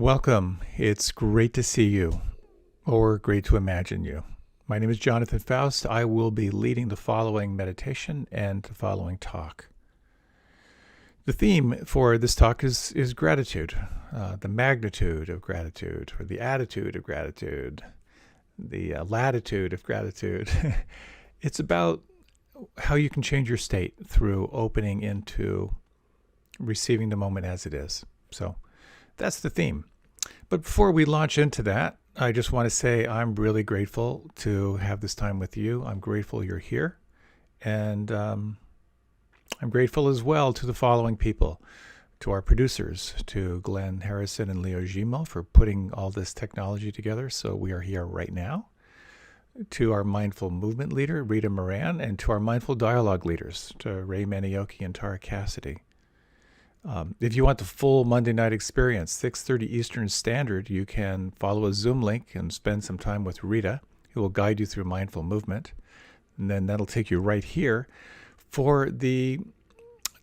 Welcome. It's great to see you, or great to imagine you. My name is Jonathan Foust. I will be leading the following meditation and the following talk. The theme for this talk is gratitude, the magnitude of gratitude, or the attitude of gratitude, the latitude of gratitude. It's about how you can change your state through opening into receiving the moment as it is. So that's the theme. But before we launch into that, I just want to say I'm really grateful to have this time with you. I'm grateful you're here. And I'm grateful as well to the following people, to our producers, to Glenn Harrison and Leo Gimo for putting all this technology together so we are here right now, to our mindful movement leader, Rita Moran, and to our mindful dialogue leaders, to Ray Manioki and Tara Cassidy. If you want the full Monday night experience, 6:30 Eastern Standard, you can follow a Zoom link and spend some time with Rita, who will guide you through mindful movement. And then that'll take you right here for the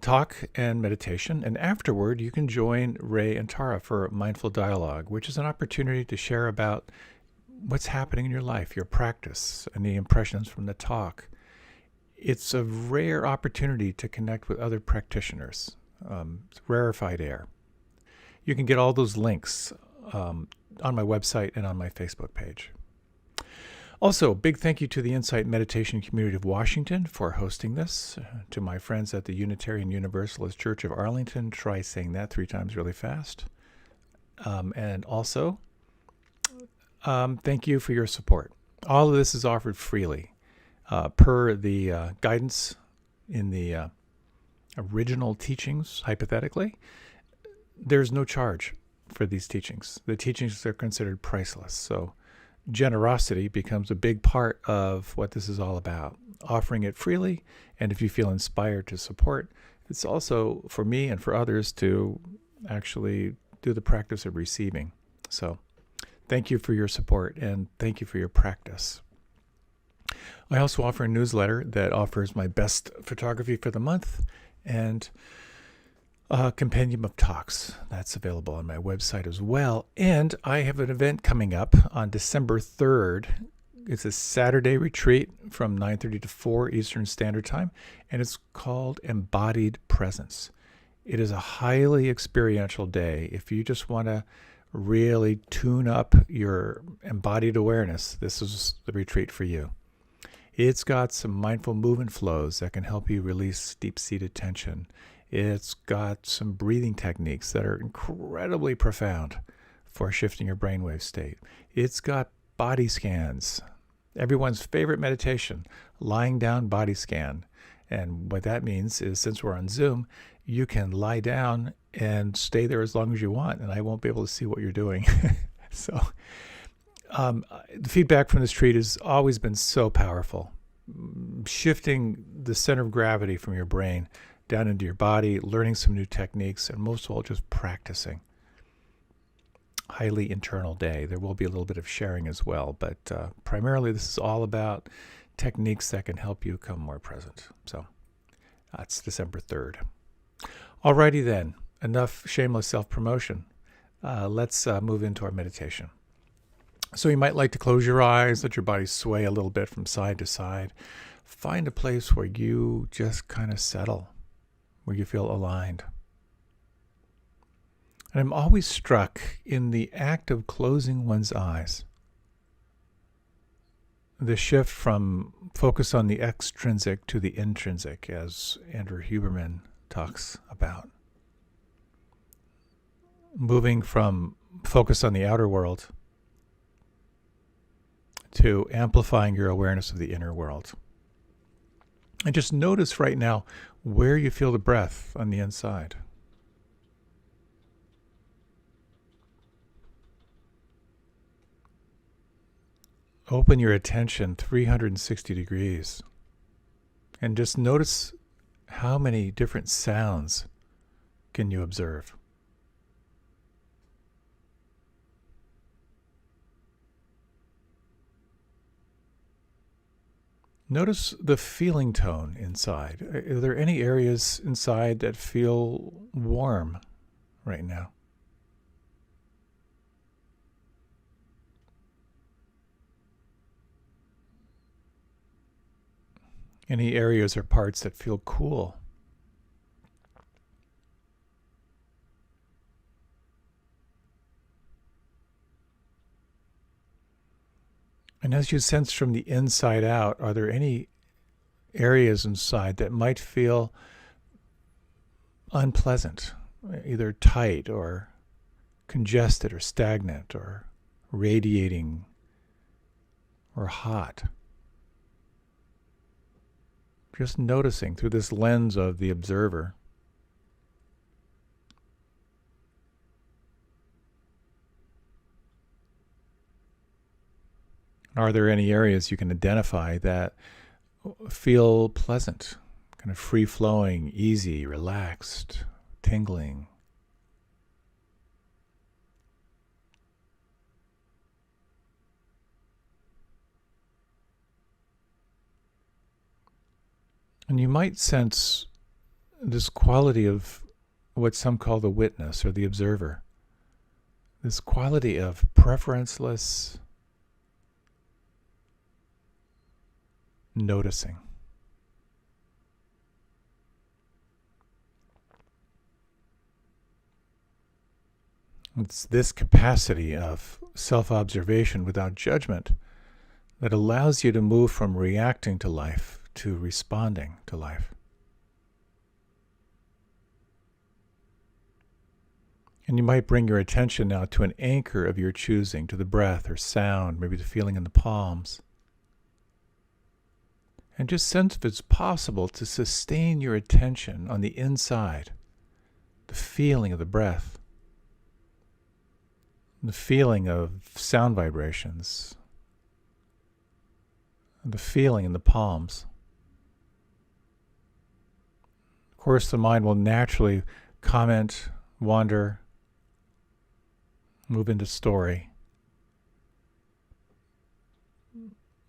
talk and meditation. And afterward, you can join Ray and Tara for mindful dialogue, which is an opportunity to share about what's happening in your life, your practice, and the impressions from the talk. It's a rare opportunity to connect with other practitioners. It's rarefied air. You can get all those links on my website and on my Facebook page. Also, big thank you to the Insight Meditation Community of Washington for hosting this. To my friends at the Unitarian Universalist Church of Arlington, try saying that 3 times really fast. And also, thank you for your support. All of this is offered freely per the guidance in the original teachings, hypothetically. There's no charge for these teachings. The teachings are considered priceless. So generosity becomes a big part of what this is all about, offering it freely. And if you feel inspired to support, it's also for me and for others to actually do the practice of receiving. So thank you for your support and thank you for your practice. I also offer a newsletter that offers my best photography for the month and a compendium of talks. That's available on my website as well. And I have an event coming up on December 3rd. It's a Saturday retreat from 9:30 to 4 Eastern Standard Time, and it's called Embodied Presence. It is a highly experiential day. If you just want to really tune up your embodied awareness, this is the retreat for you. It's got some mindful movement flows that can help you release deep-seated tension. It's got some breathing techniques that are incredibly profound for shifting your brainwave state. It's got body scans, everyone's favorite meditation, lying down body scan. And what that means is, since we're on Zoom, you can lie down and stay there as long as you want, and I won't be able to see what you're doing. So the feedback from this retreat has always been so powerful. Shifting the center of gravity from your brain down into your body, learning some new techniques, and most of all, just practicing. Highly internal day. There will be a little bit of sharing as well, but primarily this is all about techniques that can help you become more present. So that's December 3rd. Alrighty then, enough shameless self-promotion. Let's move into our meditation. So you might like to close your eyes, let your body sway a little bit from side to side. Find a place where you just kind of settle, where you feel aligned. And I'm always struck in the act of closing one's eyes. The shift from focus on the extrinsic to the intrinsic, as Andrew Huberman talks about. Moving from focus on the outer world to amplifying your awareness of the inner world. And just notice right now where you feel the breath on the inside. Open your attention 360 degrees and just notice how many different sounds can you observe. Notice the feeling tone inside. Are there any areas inside that feel warm right now? Any areas or parts that feel cool. And as you sense from the inside out, are there any areas inside that might feel unpleasant, either tight or congested or stagnant or radiating or hot? Just noticing through this lens of the observer. Are there any areas you can identify that feel pleasant, kind of free-flowing, easy, relaxed, tingling? And you might sense this quality of what some call the witness or the observer. This quality of preferenceless noticing. It's this capacity of self-observation without judgment that allows you to move from reacting to life to responding to life. And you might bring your attention now to an anchor of your choosing, to the breath or sound, maybe the feeling in the palms. And just sense if it's possible to sustain your attention on the inside, the feeling of the breath, the feeling of sound vibrations, and the feeling in the palms. Of course, the mind will naturally comment, wander, move into story.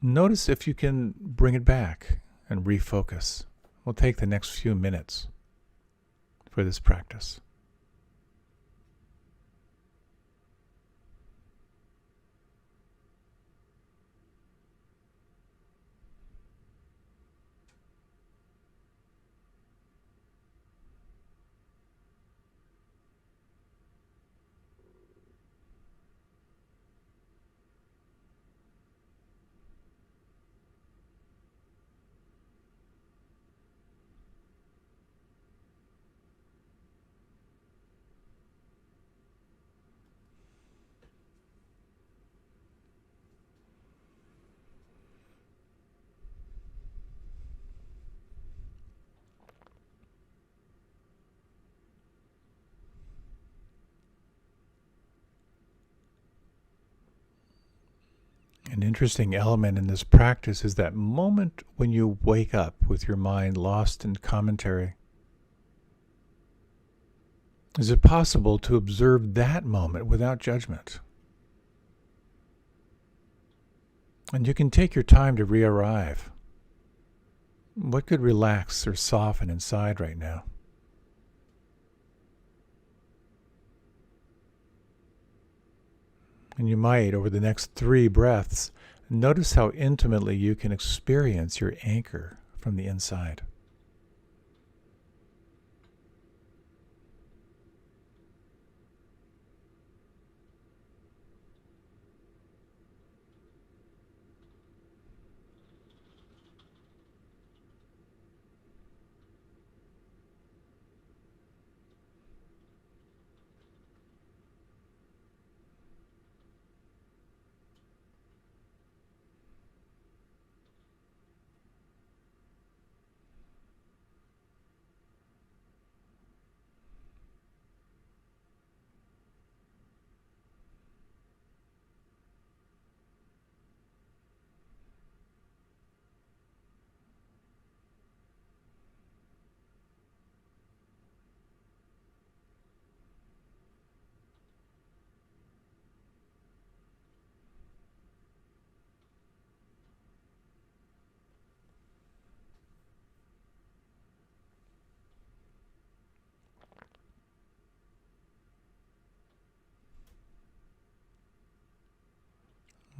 Notice if you can bring it back and refocus. We'll take the next few minutes for this practice. An interesting element in this practice is that moment when you wake up with your mind lost in commentary. Is it possible to observe that moment without judgment? And you can take your time to re-arrive. What could relax or soften inside right now? And you might, over the next 3 breaths, notice how intimately you can experience your anchor from the inside.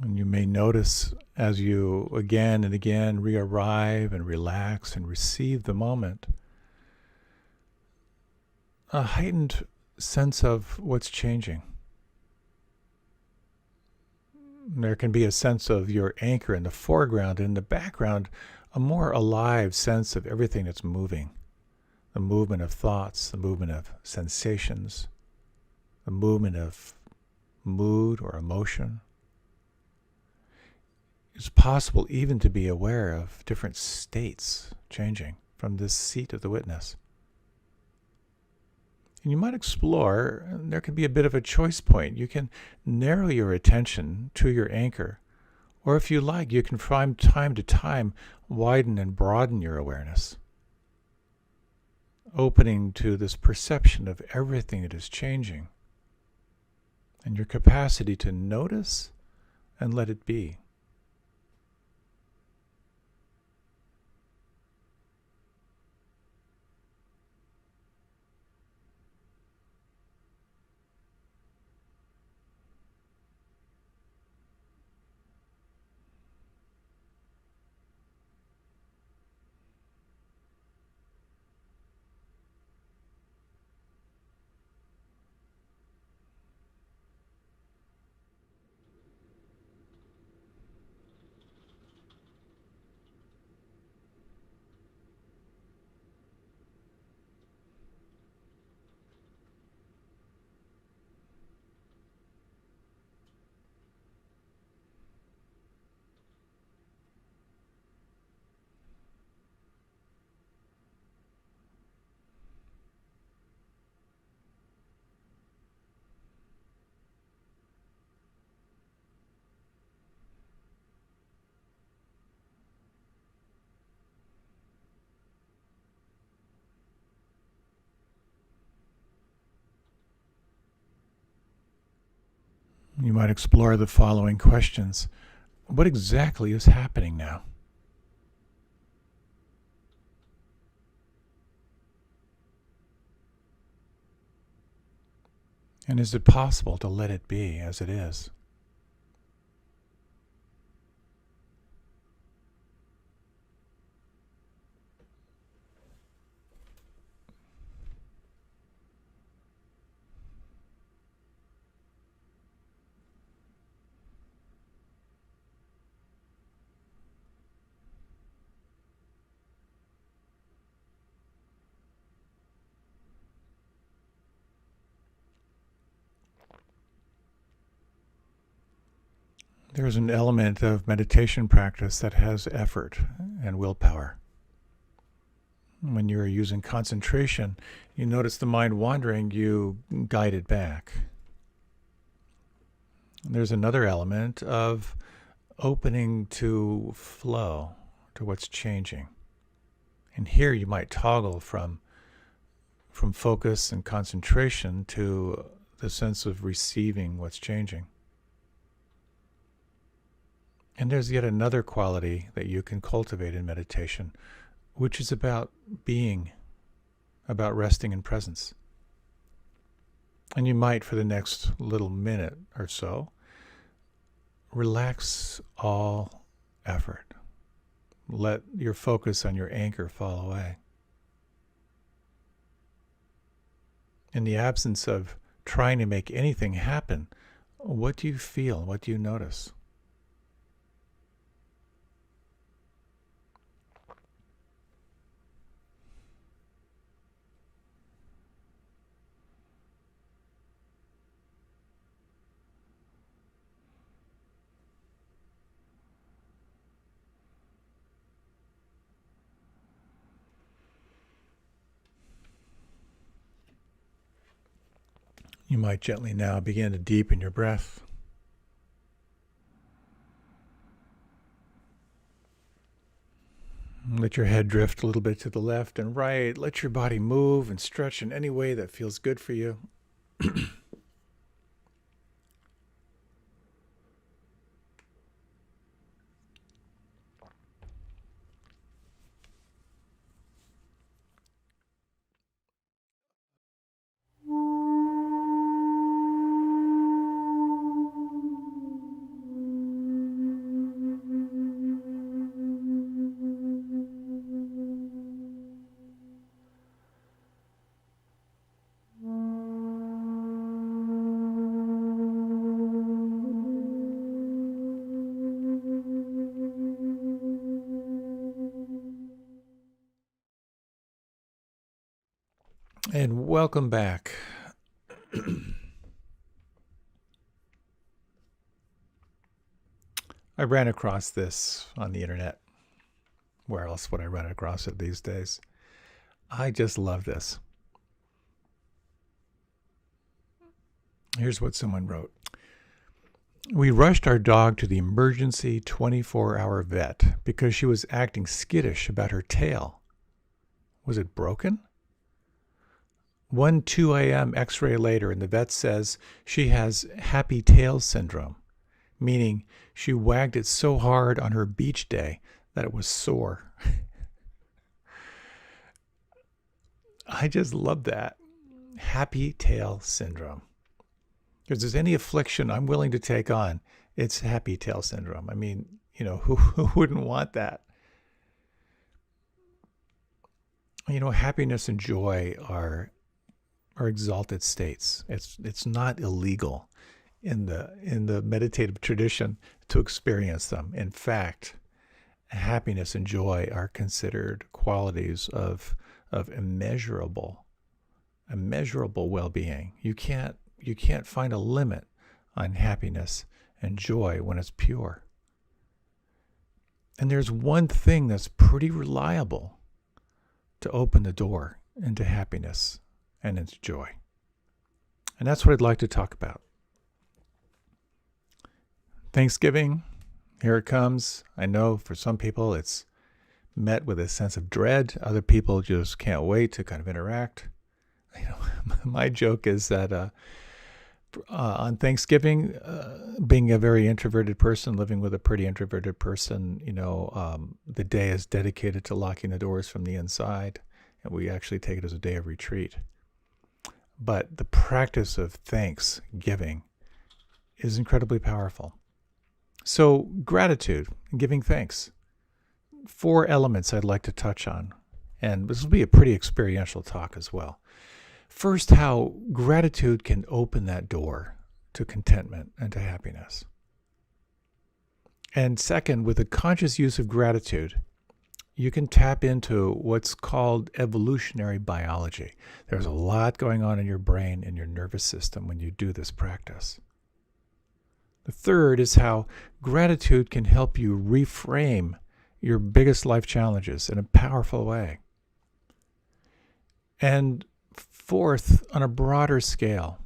And you may notice as you again and again re-arrive and relax and receive the moment, a heightened sense of what's changing. There can be a sense of your anchor in the foreground, and in the background, a more alive sense of everything that's moving. The movement of thoughts, the movement of sensations, the movement of mood or emotion. It's possible even to be aware of different states changing from this seat of the witness. And you might explore, and there can be a bit of a choice point. You can narrow your attention to your anchor, or if you like, you can from time to time widen and broaden your awareness, opening to this perception of everything that is changing, and your capacity to notice and let it be. You might explore the following questions. What exactly is happening now? And is it possible to let it be as it is? There's an element of meditation practice that has effort and willpower. When you're using concentration, you notice the mind wandering, you guide it back. There's another element of opening to flow, to what's changing. And here you might toggle from focus and concentration to the sense of receiving what's changing. And there's yet another quality that you can cultivate in meditation, which is about being, about resting in presence. And you might, for the next little minute or so, relax all effort. Let your focus on your anchor fall away. In the absence of trying to make anything happen, what do you feel? What do you notice? You might gently now begin to deepen your breath. Let your head drift a little bit to the left and right. Let your body move and stretch in any way that feels good for you. And welcome back. I ran across this on the internet. Where else would I run across it these days? I just love this. Here's what someone wrote. We rushed our dog to the emergency 24-hour vet because she was acting skittish about her tail. Was it broken? 2 a.m. x-ray later, and the vet says she has happy tail syndrome, meaning she wagged it so hard on her beach day that it was sore. I just love that. Happy tail syndrome. If there's any affliction I'm willing to take on, it's happy tail syndrome. I mean, who wouldn't want that? Happiness and joy are exalted states. It's not illegal in the meditative tradition to experience them. In fact, happiness and joy are considered qualities of immeasurable well-being. You can't find a limit on happiness and joy when it's pure. And there's one thing that's pretty reliable to open the door into happiness and into joy. And that's what I'd like to talk about. Thanksgiving, here it comes. I know for some people it's met with a sense of dread. Other people just can't wait to kind of interact. My joke is that on Thanksgiving, being a very introverted person, living with a pretty introverted person, the day is dedicated to locking the doors from the inside, and we actually take it as a day of retreat. But the practice of thanksgiving is incredibly powerful. So gratitude and giving thanks. 4 elements I'd like to touch on, and this will be a pretty experiential talk as well. First, how gratitude can open that door to contentment and to happiness. And second, with the conscious use of gratitude, you can tap into what's called evolutionary biology. There's a lot going on in your brain and your nervous system when you do this practice. The third is how gratitude can help you reframe your biggest life challenges in a powerful way. And fourth, on a broader scale,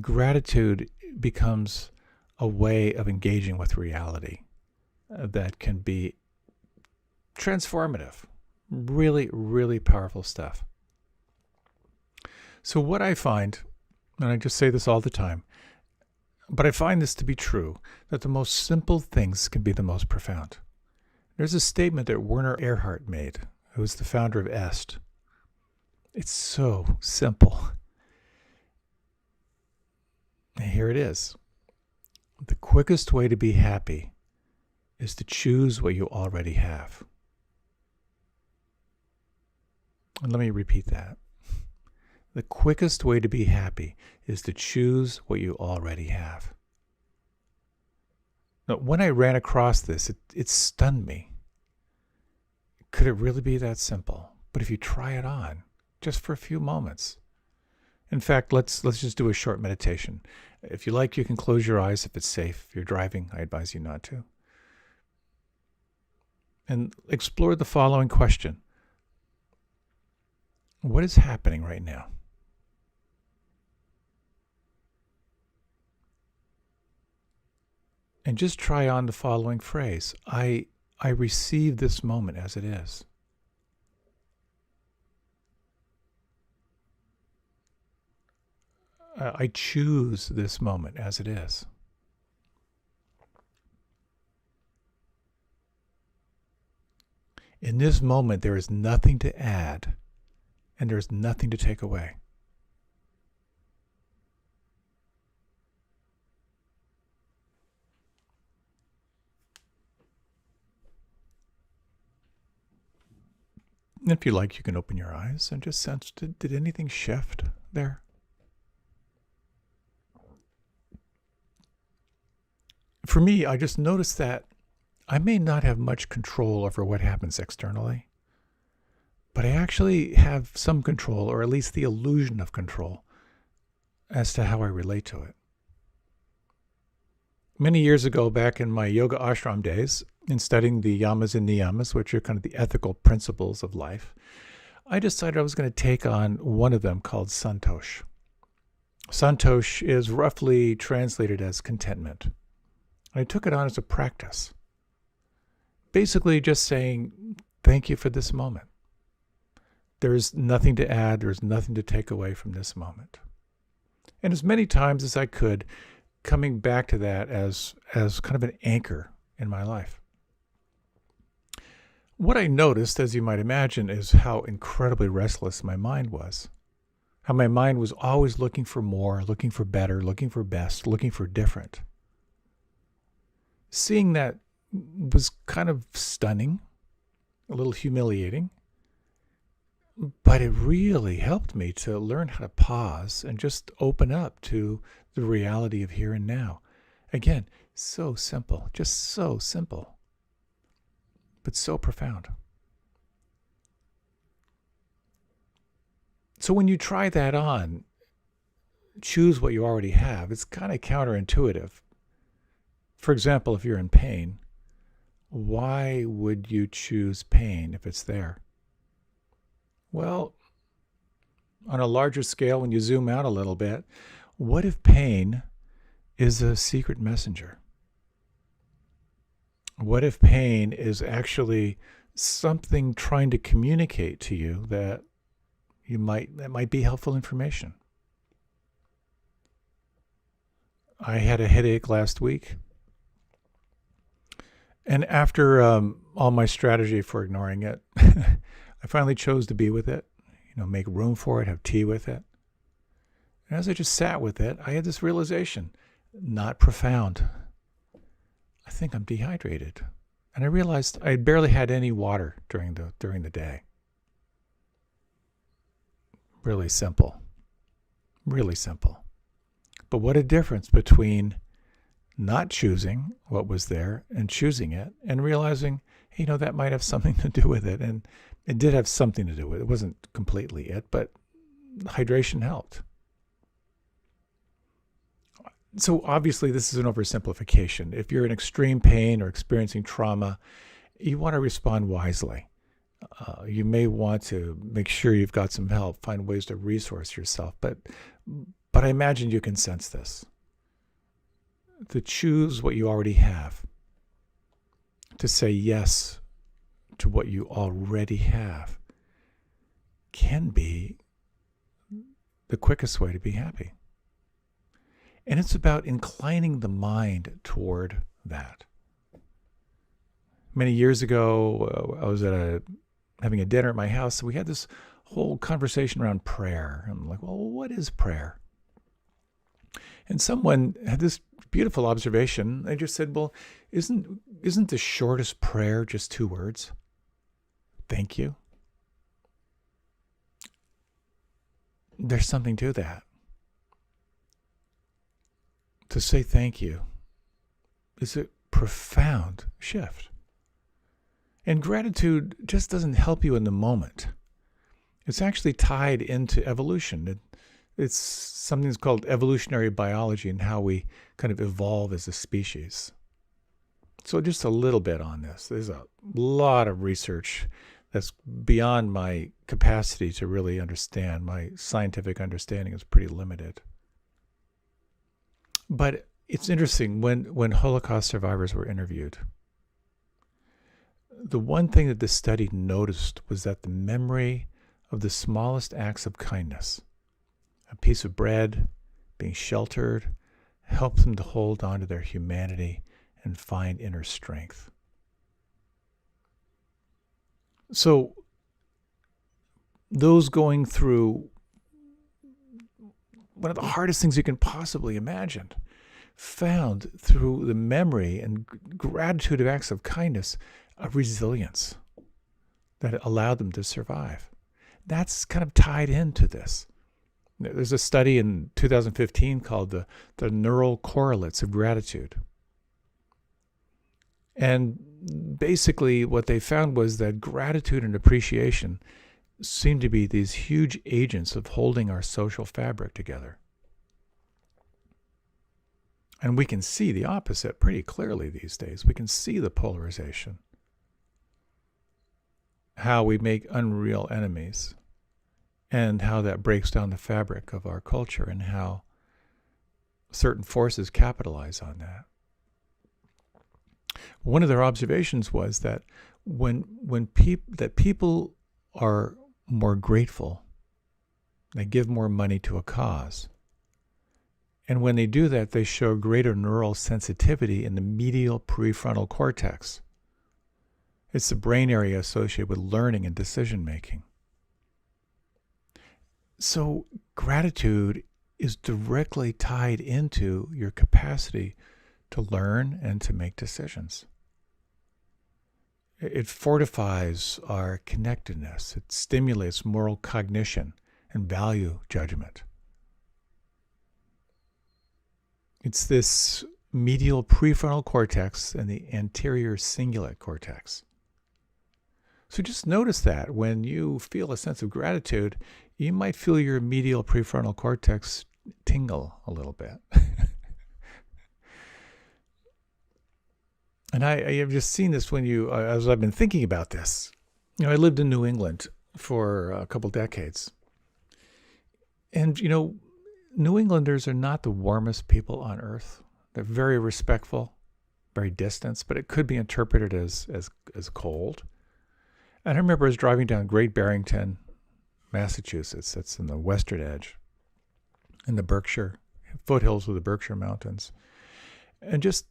gratitude becomes a way of engaging with reality that can be transformative. Really, really powerful stuff. So what I find, and I just say this all the time, but I find this to be true, that the most simple things can be the most profound. There's a statement that Werner Erhard made, who was the founder of EST. It's so simple. And here it is. The quickest way to be happy is to choose what you already have. And let me repeat that. The quickest way to be happy is to choose what you already have. Now, when I ran across this, it stunned me. Could it really be that simple? But if you try it on, just for a few moments. In fact, let's just do a short meditation. If you like, you can close your eyes if it's safe. If you're driving, I advise you not to. And explore the following question. What is happening right now? And just try on the following phrase. I receive this moment as it is. I choose this moment as it is. In this moment, there is nothing to add, and there's nothing to take away. And if you like, you can open your eyes and just sense, did anything shift there? For me, I just noticed that I may not have much control over what happens externally, but I actually have some control, or at least the illusion of control, as to how I relate to it. Many years ago, back in my yoga ashram days, in studying the yamas and niyamas, which are kind of the ethical principles of life, I decided I was going to take on one of them called santosh. Santosh is roughly translated as contentment. And I took it on as a practice. Basically just saying, thank you for this moment. There's nothing to add, there's nothing to take away from this moment. And as many times as I could, coming back to that as kind of an anchor in my life. What I noticed, as you might imagine, is how incredibly restless my mind was. How my mind was always looking for more, looking for better, looking for best, looking for different. Seeing that was kind of stunning, a little humiliating, but it really helped me to learn how to pause and just open up to the reality of here and now. Again, so simple, just so simple, but so profound. So when you try that on, choose what you already have, it's kind of counterintuitive. For example, if you're in pain, why would you choose pain if it's there? Well, on a larger scale, when you zoom out a little bit, what if pain is a secret messenger? What if pain is actually something trying to communicate to you that might be helpful information? I had a headache last week. And after all my strategy for ignoring it, I finally chose to be with it, make room for it, have tea with it. And as I just sat with it, I had this realization, not profound. I think I'm dehydrated. And I realized I barely had any water during the day. Really simple. Really simple. But what a difference between not choosing what was there and choosing it and realizing, that might have something to do with it. And it did have something to do with it. It wasn't completely it, but hydration helped. So obviously this is an oversimplification. If you're in extreme pain or experiencing trauma, you want to respond wisely. You may want to make sure you've got some help, find ways to resource yourself. But I imagine you can sense this. To choose what you already have, to say yes to what you already have, can be the quickest way to be happy. And it's about inclining the mind toward that. Many years ago, I was having a dinner at my house, and we had this whole conversation around prayer. I'm like, well, what is prayer? And someone had this beautiful observation. They just said, well, isn't the shortest prayer just 2 words? Thank you. There's something to that. To say thank you is a profound shift. And gratitude just doesn't help you in the moment. It's actually tied into evolution. It's something that's called evolutionary biology and how we kind of evolve as a species. So just a little bit on this. There's a lot of research that's beyond my capacity to really understand. My scientific understanding is pretty limited. But it's interesting, when Holocaust survivors were interviewed, the one thing that the study noticed was that the memory of the smallest acts of kindness, a piece of bread, being sheltered, helped them to hold on to their humanity and find inner strength. So those going through one of the hardest things you can possibly imagine found through the memory and gratitude of acts of kindness a resilience that allowed them to survive. That's kind of tied into this. There's a study in 2015 called the neural correlates of gratitude. And basically what they found was that gratitude and appreciation seem to be these huge agents of holding our social fabric together. And we can see the opposite pretty clearly these days. We can see the polarization, how we make unreal enemies, and how that breaks down the fabric of our culture, and how certain forces capitalize on that. One of their observations was that when people are more grateful, they give more money to a cause. And when they do that, they show greater neural sensitivity in the medial prefrontal cortex. It's the brain area associated with learning and decision making. So gratitude is directly tied into your capacity to learn and to make decisions. It fortifies our connectedness. It stimulates moral cognition and value judgment. It's this medial prefrontal cortex and the anterior cingulate cortex. So just notice that when you feel a sense of gratitude, you might feel your medial prefrontal cortex tingle a little bit. And I have just seen this when as I've been thinking about this. I lived in New England for a couple decades. And, New Englanders are not the warmest people on earth. They're very respectful, very distant, but it could be interpreted as cold. And I remember I was driving down Great Barrington, Massachusetts. That's in the western edge, in the Berkshire, foothills of the Berkshire Mountains. And just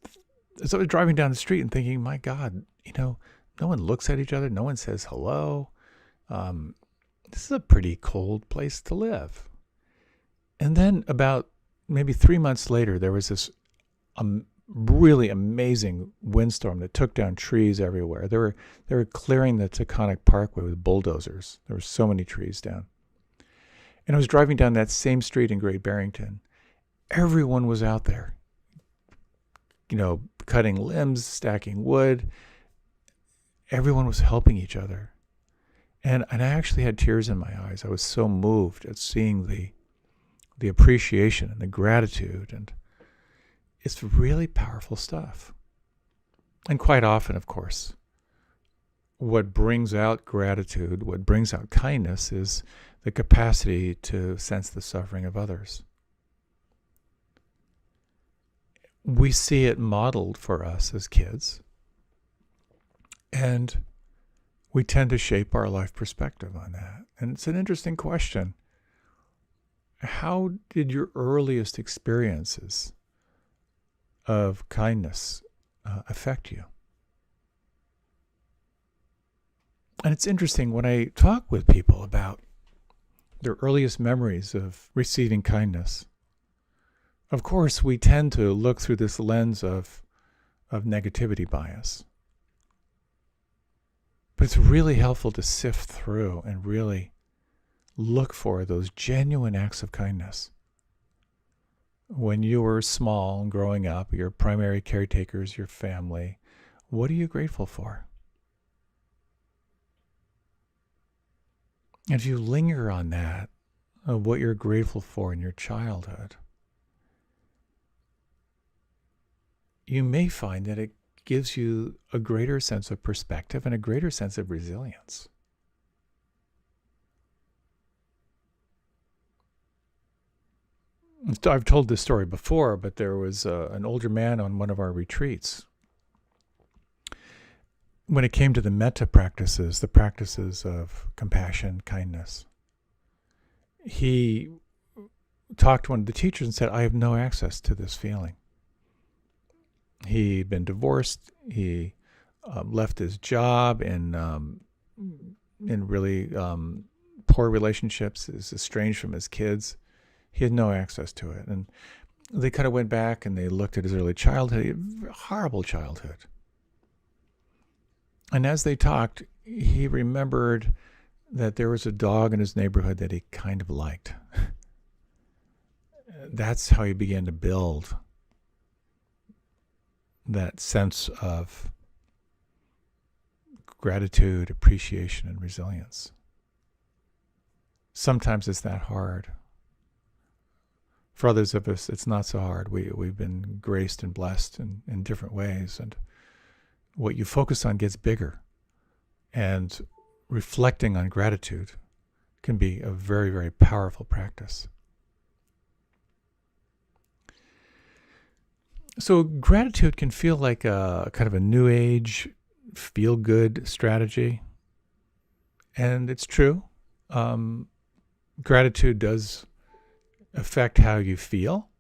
as I was driving down the street and thinking, my God, no one looks at each other. No one says hello. This is a pretty cold place to live. And then about maybe 3 months later, there was this really amazing windstorm that took down trees everywhere. They were clearing the Taconic Parkway with bulldozers. There were so many trees down. And I was driving down that same street in Great Barrington. Everyone was out there, cutting limbs, stacking wood. Everyone was helping each other. And I actually had tears in my eyes. I was so moved at seeing the appreciation and the gratitude, and it's really powerful stuff. And quite often, of course, what brings out gratitude, what brings out kindness, is the capacity to sense the suffering of others. We see it modeled for us as kids, and we tend to shape our life perspective on that. And it's an interesting question. How did your earliest experiences of kindness affect you? And it's interesting when I talk with people about their earliest memories of receiving kindness. Of course, we tend to look through this lens of negativity bias. But it's really helpful to sift through and really look for those genuine acts of kindness. When you were small and growing up, your primary caretakers, your family, what are you grateful for? And if you linger on that, of what you're grateful for in your childhood, you may find that it gives you a greater sense of perspective and a greater sense of resilience. I've told this story before, but there was an older man on one of our retreats. When it came to the metta practices, the practices of compassion, kindness, he talked to one of the teachers and said, I have no access to this feeling. He'd been divorced. He left his job in really poor relationships. Is estranged from his kids. He had no access to it. And they kind of went back and they looked at his early childhood, horrible childhood. And as they talked, he remembered that there was a dog in his neighborhood that he kind of liked. That's how he began to build that sense of gratitude, appreciation, and resilience. Sometimes it's that hard. For others of us, it's not so hard. We've been graced and blessed in different ways. And what you focus on gets bigger. And reflecting on gratitude can be a very, very powerful practice. So gratitude can feel like a kind of a new age, feel-good strategy. And it's true. Gratitude does affect how you feel.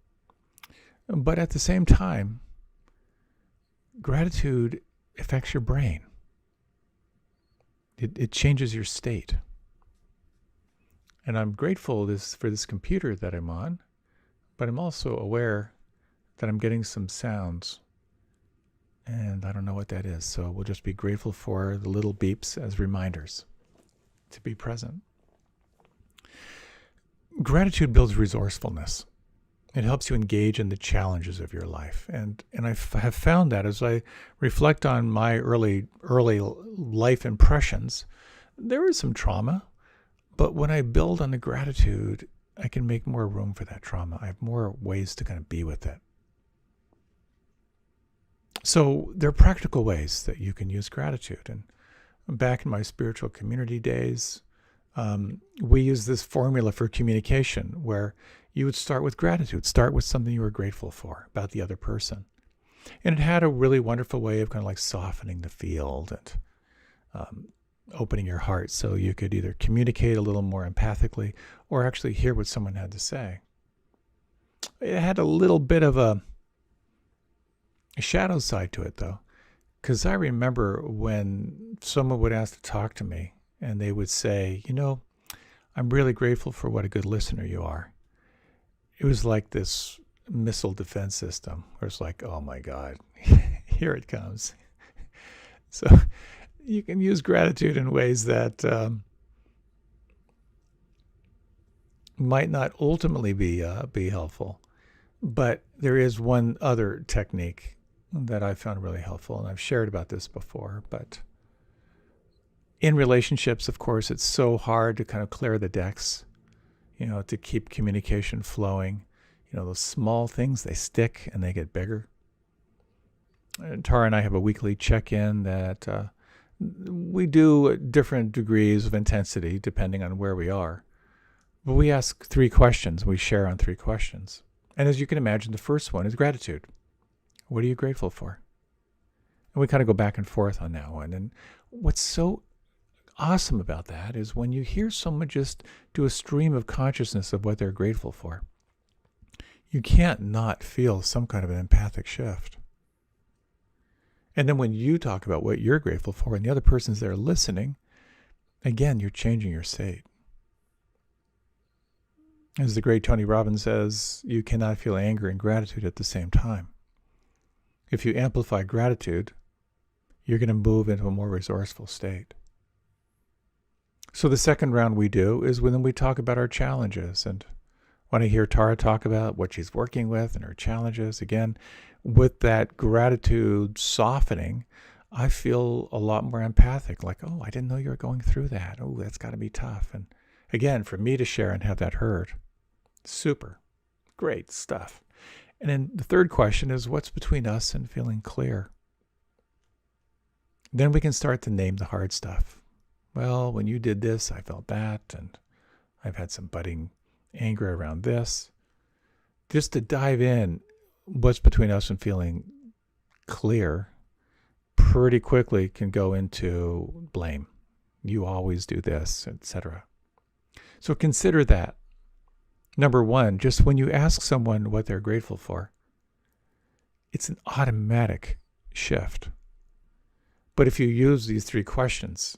But at the same time, gratitude affects your brain. It changes your state. And I'm grateful for this computer that I'm on, but I'm also aware that I'm getting some sounds. And I don't know what that is. So we'll just be grateful for the little beeps as reminders to be present. Gratitude builds resourcefulness. It helps you engage in the challenges of your life. And I have found that as I reflect on my early life impressions, there was some trauma. But when I build on the gratitude, I can make more room for that trauma. I have more ways to kind of be with it. So there are practical ways that you can use gratitude. And back in my spiritual community days, we used this formula for communication where you would start with gratitude, start with something you were grateful for about the other person. And it had a really wonderful way of kind of like softening the field and opening your heart so you could either communicate a little more empathically or actually hear what someone had to say. It had a little bit of a shadow side to it, though, because I remember when someone would ask to talk to me and they would say, I'm really grateful for what a good listener you are. It was like this missile defense system where it's like, oh my God, here it comes. So you can use gratitude in ways that might not ultimately be helpful. But there is one other technique that I found really helpful, and I've shared about this before. But in relationships, of course, it's so hard to kind of clear the decks, to keep communication flowing. Those small things, they stick and they get bigger. And Tara and I have a weekly check-in that we do at different degrees of intensity depending on where we are. But we ask 3 questions. We share on 3 questions. And as you can imagine, the first one is gratitude. What are you grateful for? And we kind of go back and forth on that one. And what's so awesome about that is when you hear someone just do a stream of consciousness of what they're grateful for, you can't not feel some kind of an empathic shift. And then when you talk about what you're grateful for and the other person's there listening, again, you're changing your state. As the great Tony Robbins says, you cannot feel anger and gratitude at the same time. If you amplify gratitude, you're going to move into a more resourceful state. So the second round we do is when we talk about our challenges. And when I hear Tara talk about what she's working with and her challenges, again, with that gratitude softening, I feel a lot more empathic. Like, oh, I didn't know you were going through that. Oh, that's got to be tough. And again, for me to share and have that heard, super, great stuff. And then the third question is, what's between us and feeling clear? Then we can start to name the hard stuff. Well, when you did this, I felt that, and I've had some budding anger around this. Just to dive in, what's between us and feeling clear pretty quickly can go into blame. You always do this, etc. So consider that. Number one, just when you ask someone what they're grateful for, it's an automatic shift. But if you use these 3 questions,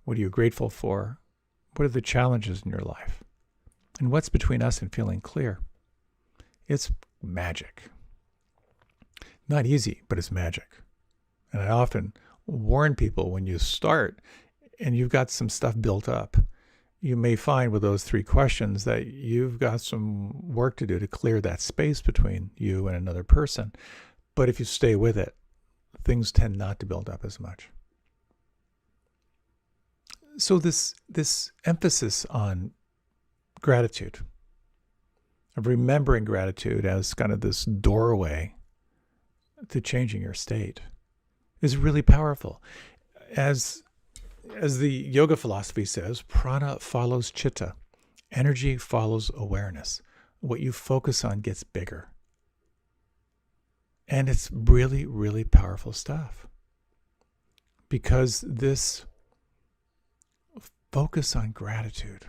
what are you grateful for? What are the challenges in your life? And what's between us and feeling clear? It's magic. Not easy, but it's magic. And I often warn people when you start and you've got some stuff built up, you may find with those 3 questions that you've got some work to do to clear that space between you and another person. But if you stay with it, things tend not to build up as much. So this emphasis on gratitude, of remembering gratitude as kind of this doorway to changing your state, is really powerful. As the yoga philosophy says, prana follows chitta. Energy follows awareness. What you focus on gets bigger. And it's really, really powerful stuff. Because this focus on gratitude,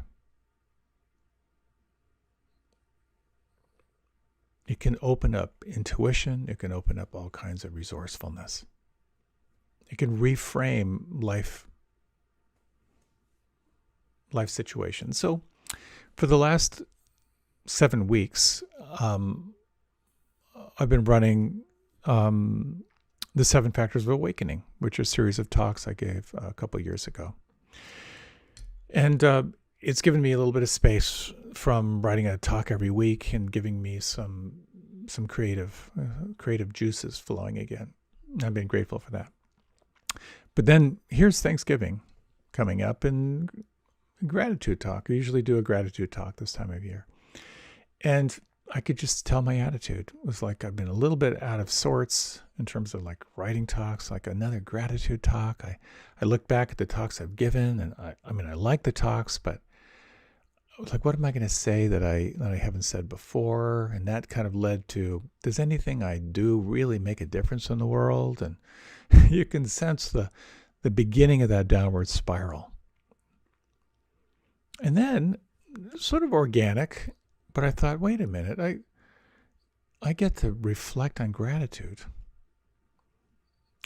it can open up intuition. It can open up all kinds of resourcefulness. It can reframe life situations. So for the last 7 weeks, I've been running the 7 Factors of Awakening, which is a series of talks I gave a couple years ago. And it's given me a little bit of space from writing a talk every week and giving me some creative juices flowing again. I've been grateful for that. But then here's Thanksgiving coming up and gratitude talk. I usually do a gratitude talk this time of year. And I could just tell my attitude. It was like I've been a little bit out of sorts in terms of like writing talks, like another gratitude talk. I look back at the talks I've given, and I like the talks, but I was like, what am I going to say that I haven't said before? And that kind of led to, does anything I do really make a difference in the world? And you can sense the beginning of that downward spiral. And then, sort of organic, but I thought, wait a minute, I get to reflect on gratitude.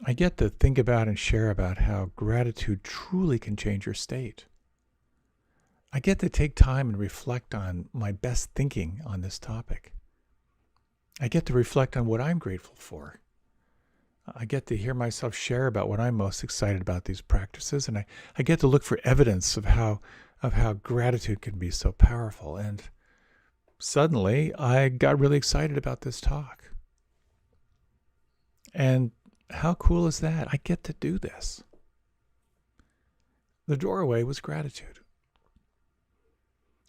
I get to think about and share about how gratitude truly can change your state. I get to take time and reflect on my best thinking on this topic. I get to reflect on what I'm grateful for. I get to hear myself share about what I'm most excited about these practices, and I get to look for evidence of how gratitude can be so powerful. And suddenly, I got really excited about this talk. And how cool is that? I get to do this. The doorway was gratitude.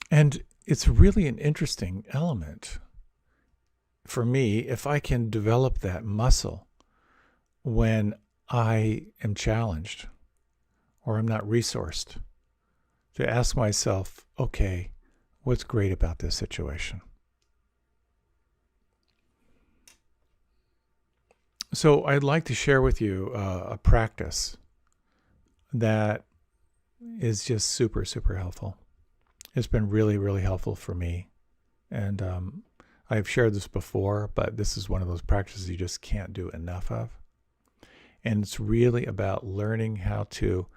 And it's really an interesting element for me if I can develop that muscle when I am challenged or I'm not resourced, to ask myself, okay, what's great about this situation? So I'd like to share with you a practice that is just super, super helpful. It's been really, really helpful for me. And I've shared this before, but this is one of those practices you just can't do enough of. And it's really about learning how to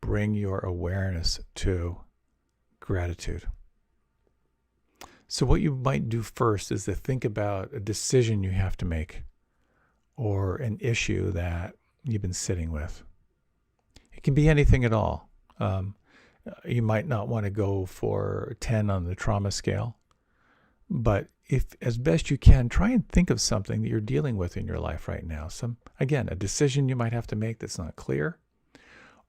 bring your awareness to gratitude. So what you might do first is to think about a decision you have to make or an issue that you've been sitting with. It can be anything at all. You might not want to go for 10 on the trauma scale, but if, as best you can, try and think of something that you're dealing with in your life right now. Again, a decision you might have to make that's not clear,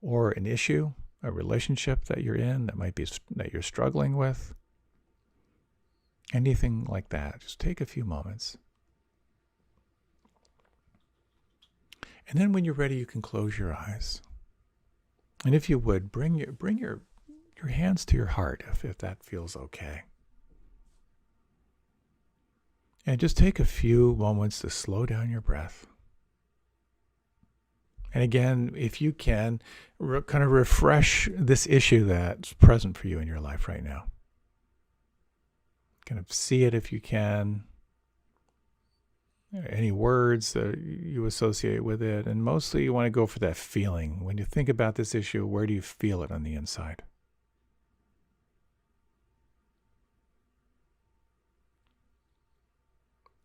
or an issue, a relationship that you're in that you're struggling with. Anything like that. Just take a few moments. And then when you're ready, you can close your eyes. And if you would, bring your hands to your heart if that feels okay. And just take a few moments to slow down your breath. And again, if you can, kind of refresh this issue that's present for you in your life right now. Kind of see it if you can. Any words that you associate with it. And mostly you want to go for that feeling. When you think about this issue, where do you feel it on the inside?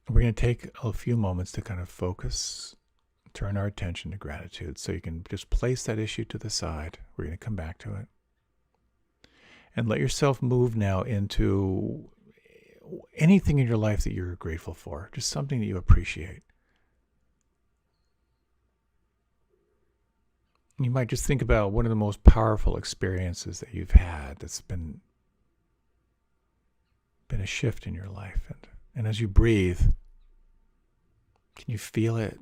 We're going to take a few moments to kind of focus, turn our attention to gratitude. So you can just place that issue to the side. We're going to come back to it. And let yourself move now into anything in your life that you're grateful for, just something that you appreciate. You might just think about one of the most powerful experiences that you've had that's been a shift in your life. And as you breathe, can you feel it?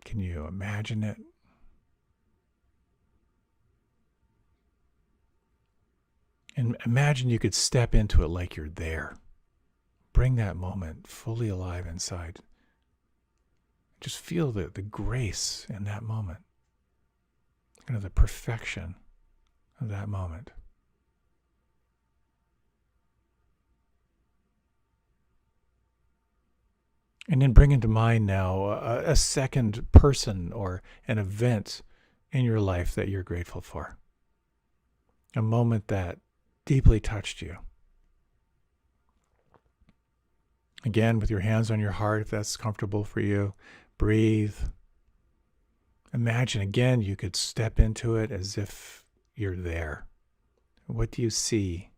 Can you imagine it? And imagine you could step into it like you're there. Bring that moment fully alive inside. Just feel the grace in that moment. Kind of the perfection of that moment. And then bring into mind now a second person or an event in your life that you're grateful for. A moment that deeply touched you. Again, with your hands on your heart, if that's comfortable for you, breathe. Imagine again you could step into it as if you're there. What do you see?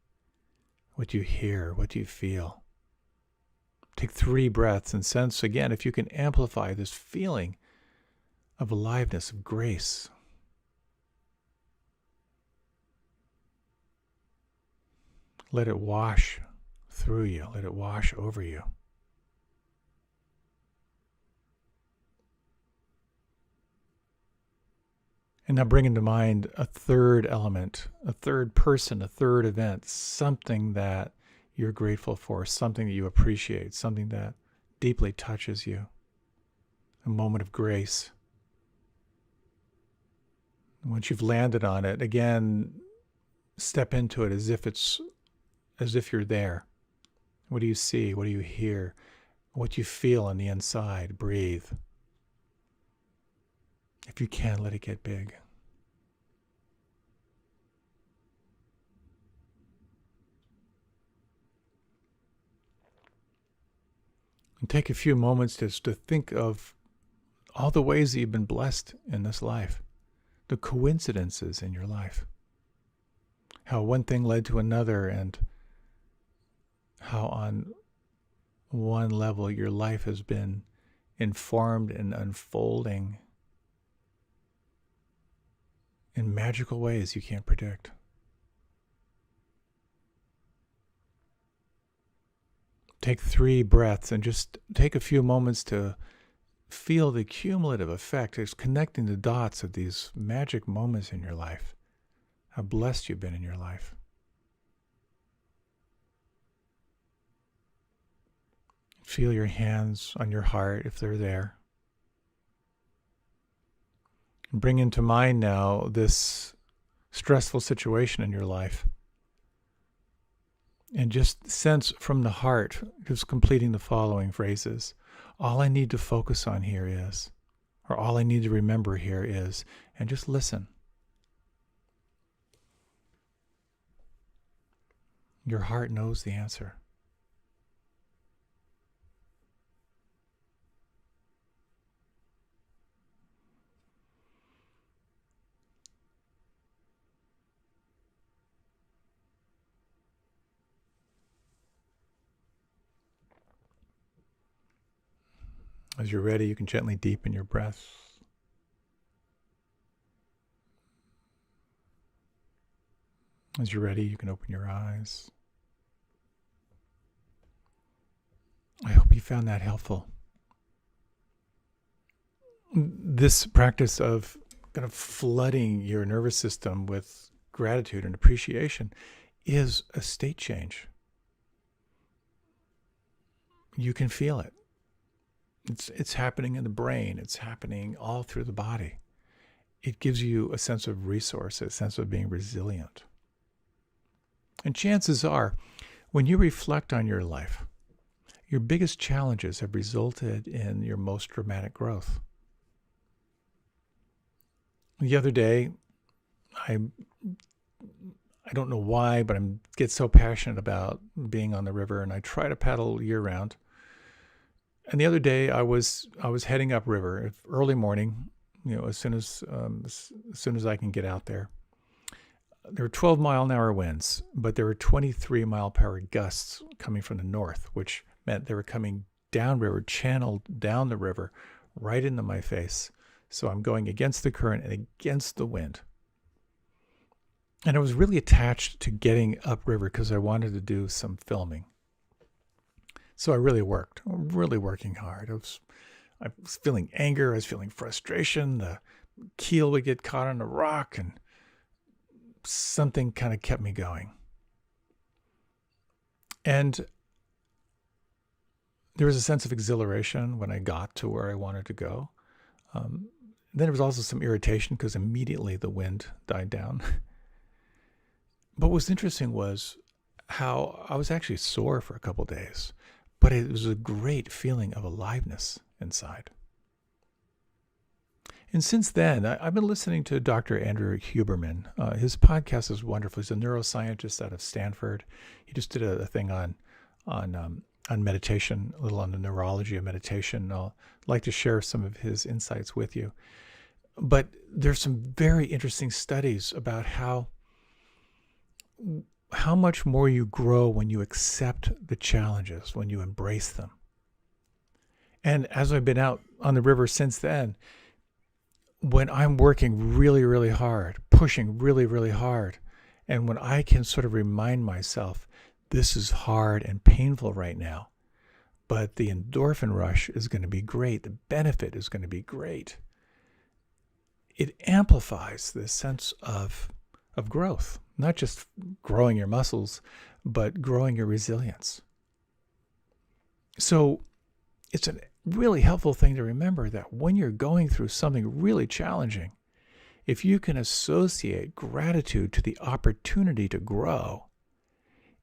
What do you hear? What do you feel? Take 3 breaths and sense again if you can amplify this feeling of aliveness, of grace. Let it wash through you. Let it wash over you. And now bring into mind a third element, a third person, a third event, something that you're grateful for, something that you appreciate, something that deeply touches you. A moment of grace. And once you've landed on it, again, step into it as if you're there. What do you see? What do you hear? What do you feel on the inside? Breathe. If you can, let it get big. And take a few moments just to think of all the ways that you've been blessed in this life, the coincidences in your life, how one thing led to another, and how on one level your life has been informed and unfolding in magical ways you can't predict. Take 3 breaths and just take a few moments to feel the cumulative effect. It's connecting the dots of these magic moments in your life. How blessed you've been in your life. Feel your hands on your heart if they're there. Bring into mind now this stressful situation in your life. And just sense from the heart, just completing the following phrases. All I need to focus on here is, or all I need to remember here is, and just listen. Your heart knows the answer. As you're ready, you can gently deepen your breath. As you're ready, you can open your eyes. I hope you found that helpful. This practice of kind of flooding your nervous system with gratitude and appreciation is a state change. You can feel it. It's happening in the brain. It's happening all through the body. It gives you a sense of resource, a sense of being resilient. And chances are, when you reflect on your life, your biggest challenges have resulted in your most dramatic growth. The other day, I don't know why, but I get so passionate about being on the river, and I try to paddle year-round. And the other day, I was heading upriver early morning, as soon as I can get out there. There were 12-mile-an-hour winds, but there were 23-mile-per-hour gusts coming from the north, which meant they were coming downriver, channeled down the river, right into my face. So I'm going against the current and against the wind. And I was really attached to getting upriver because I wanted to do some filming. So I really worked, really working hard. I was feeling anger. I was feeling frustration. The keel would get caught on a rock and something kind of kept me going. And there was a sense of exhilaration when I got to where I wanted to go. Then there was also some irritation because immediately the wind died down. But what was interesting was how I was actually sore for a couple of days, but it was a great feeling of aliveness inside. And since then, I've been listening to Dr. Andrew Huberman. His podcast is wonderful. He's a neuroscientist out of Stanford. He just did a thing on meditation, a little on the neurology of meditation. I'd like to share some of his insights with you. But there's some very interesting studies about how much more you grow when you accept the challenges, when you embrace them. And as I've been out on the river since then, when I'm working really, really hard, pushing really, really hard, and when I can sort of remind myself, this is hard and painful right now, but the endorphin rush is going to be great. The benefit is going to be great. It amplifies this sense of growth, not just growing your muscles, but growing your resilience. So it's a really helpful thing to remember that when you're going through something really challenging, if you can associate gratitude to the opportunity to grow,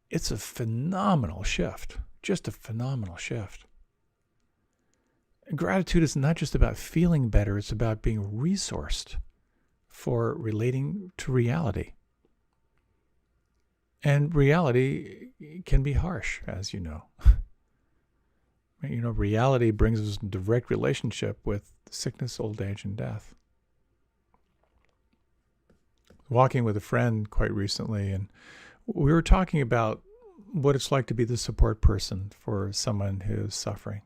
it's a phenomenal shift, just a phenomenal shift. Gratitude is not just about feeling better, it's about being resourced for relating to reality. And reality can be harsh, as you know. Reality brings us in direct relationship with sickness, old age, and death. Walking with a friend quite recently, and we were talking about what it's like to be the support person for someone who's suffering.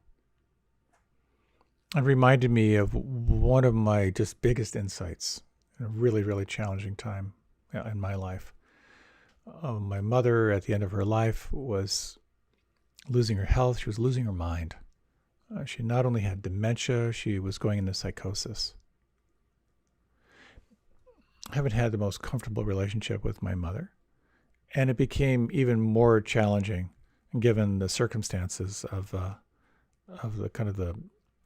It reminded me of one of my just biggest insights in a really, really challenging time in my life. My mother, at the end of her life, was losing her health. She was losing her mind. She not only had dementia, she was going into psychosis. I haven't had the most comfortable relationship with my mother, and it became even more challenging given the circumstances of the kind of the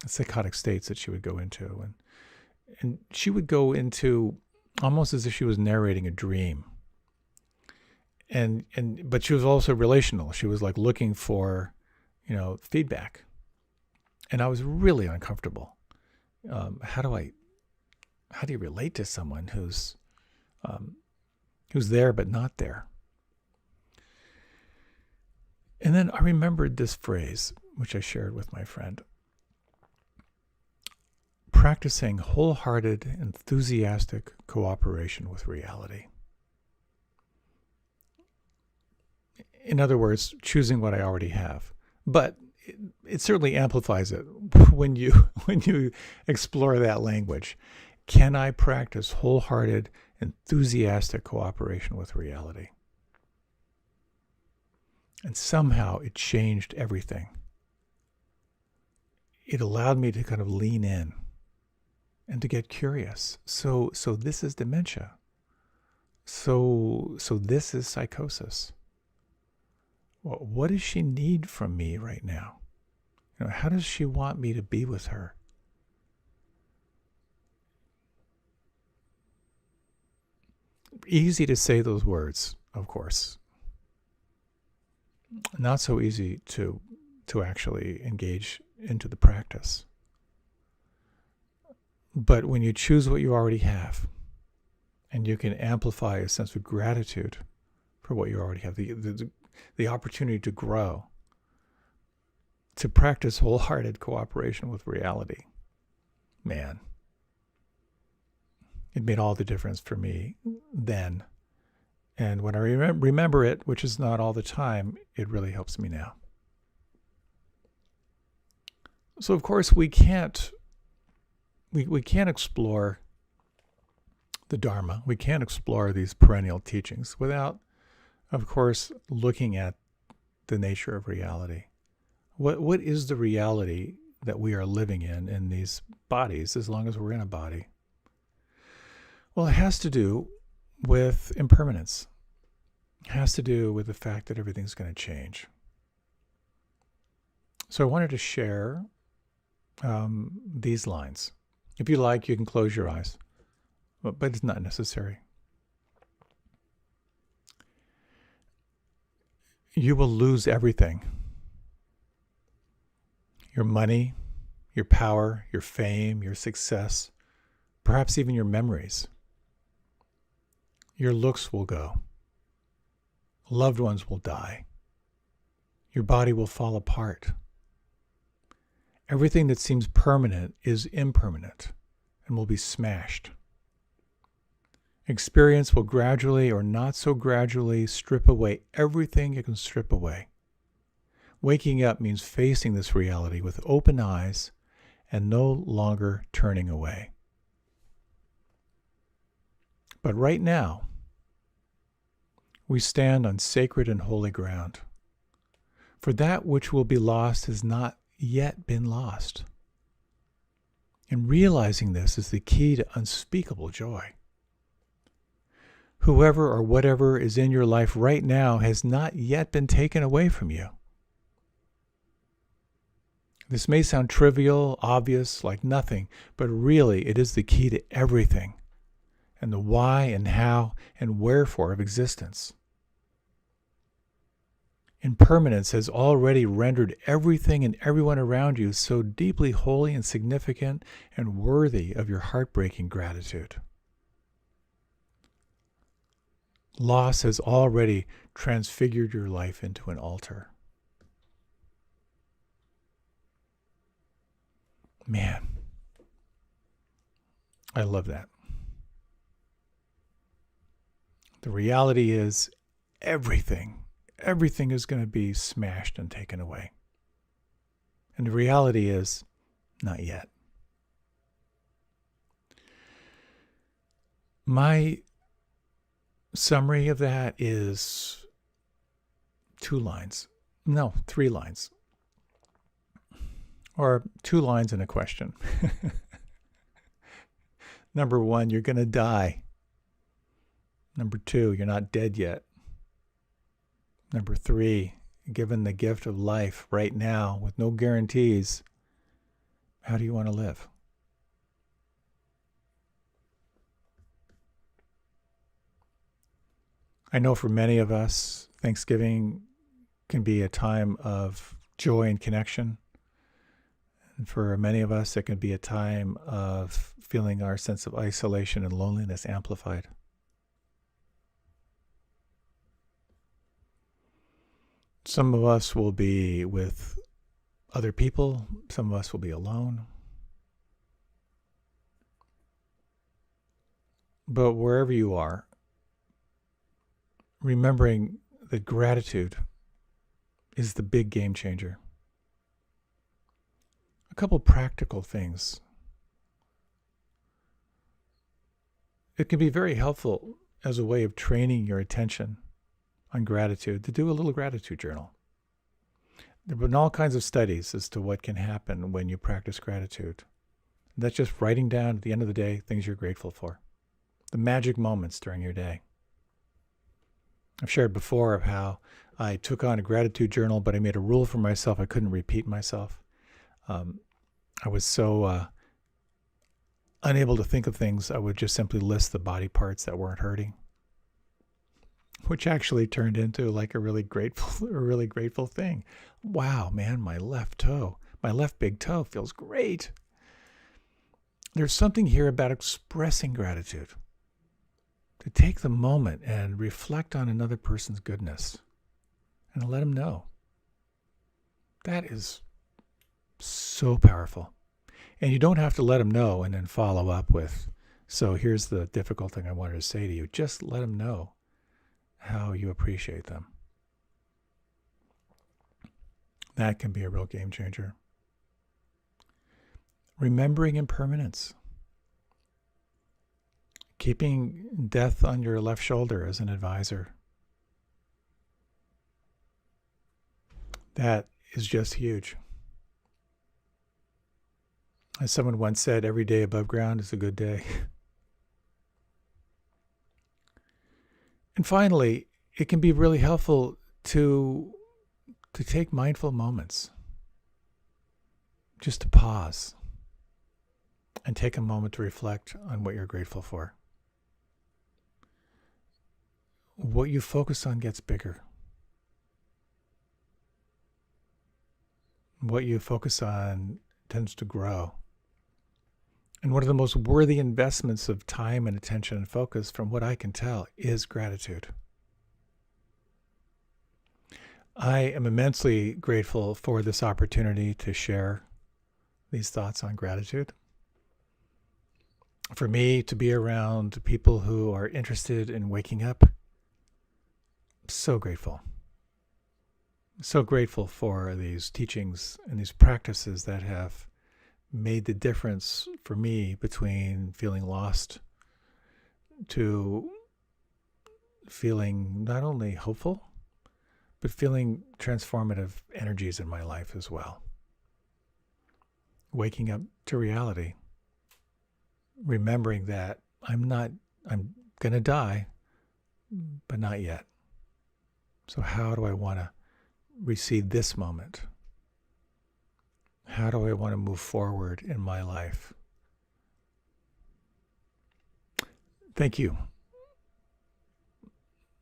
psychotic states that she would go into, and she would go into almost as if she was narrating a dream. But she was also relational. She was like looking for, feedback. And I was really uncomfortable. How do you relate to someone who's there but not there? And then I remembered this phrase, which I shared with my friend. Practicing wholehearted, enthusiastic cooperation with reality. In other words, choosing what I already have. But it certainly amplifies it when you explore that language. Can I practice wholehearted, enthusiastic cooperation with reality? And somehow it changed everything. It allowed me to kind of lean in and to get curious. So this is dementia. So this is psychosis. What does she need from me right now? How does she want me to be with her? Easy to say those words, of course. Not so easy to actually engage into the practice. But when you choose what you already have, and you can amplify a sense of gratitude for what you already have, the opportunity to grow, to practice wholehearted cooperation with reality, man, it made all the difference for me then. And when I remember it, which is not all the time, it really helps me now. So of course we can't we can't explore the Dharma. We can't explore these perennial teachings without, of course, looking at the nature of reality. What is the reality that we are living in these bodies, as long as we're in a body? Well, it has to do with impermanence. It has to do with the fact that everything's going to change. So I wanted to share these lines. If you like, you can close your eyes, but it's not necessary. You will lose everything. Your money, your power, your fame, your success, perhaps even your memories. Your looks will go. Loved ones will die. Your body will fall apart. Everything that seems permanent is impermanent and will be smashed. Experience will gradually or not so gradually strip away everything it can strip away. Waking up means facing this reality with open eyes and no longer turning away. But right now, we stand on sacred and holy ground. For that which will be lost has not yet been lost. And realizing this is the key to unspeakable joy. Whoever or whatever is in your life right now has not yet been taken away from you. This may sound trivial, obvious, like nothing, but really it is the key to everything, and the why and how and wherefore of existence. Impermanence has already rendered everything and everyone around you so deeply holy and significant and worthy of your heartbreaking gratitude. Loss has already transfigured your life into an altar. Man, I love that. The reality is everything is going to be smashed and taken away. And the reality is not yet. My summary of that is 3 lines. Or 2 lines and a question. Number 1, you're going to die. Number 2, you're not dead yet. Number 3, given the gift of life right now with no guarantees, how do you want to live? I know for many of us, Thanksgiving can be a time of joy and connection. And for many of us, it can be a time of feeling our sense of isolation and loneliness amplified. Some of us will be with other people. Some of us will be alone. But wherever you are, remembering that gratitude is the big game changer. A couple practical things. It can be very helpful as a way of training your attention on gratitude to do a little gratitude journal. There have been all kinds of studies as to what can happen when you practice gratitude. That's just writing down at the end of the day things you're grateful for, the magic moments during your day. I've shared before of how I took on a gratitude journal, but I made a rule for myself I couldn't repeat myself. I was so unable to think of things, I would just simply list the body parts that weren't hurting, which actually turned into like a really grateful thing. Wow, man, my left big toe feels great. There's something here about expressing gratitude. To take the moment and reflect on another person's goodness and let them know. That is so powerful. And you don't have to let them know and then follow up with, so here's the difficult thing I wanted to say to you. Just let them know how you appreciate them. That can be a real game changer. Remembering impermanence. keeping death on your left shoulder as an advisor. That is just huge. As someone once said, every day above ground is a good day. And finally, it can be really helpful to take mindful moments, just to pause and take a moment to reflect on what you're grateful for. What you focus on gets bigger. What you focus on tends to grow. And one of the most worthy investments of time and attention and focus, from what I can tell, is gratitude. I am immensely grateful for this opportunity to share these thoughts on gratitude. For me to be around people who are interested in waking up, I'm so grateful. So grateful for these teachings and these practices that have made the difference for me between feeling lost to feeling not only hopeful, but feeling transformative energies in my life as well. Waking up to reality, remembering that I'm going to die, but not yet. So how do I want to receive this moment? How do I want to move forward in my life? Thank you.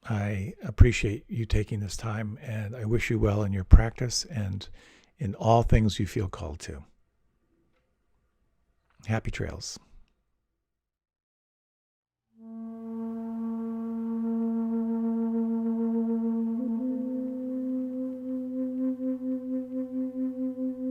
I appreciate you taking this time, and I wish you well in your practice and in all things you feel called to. Happy trails.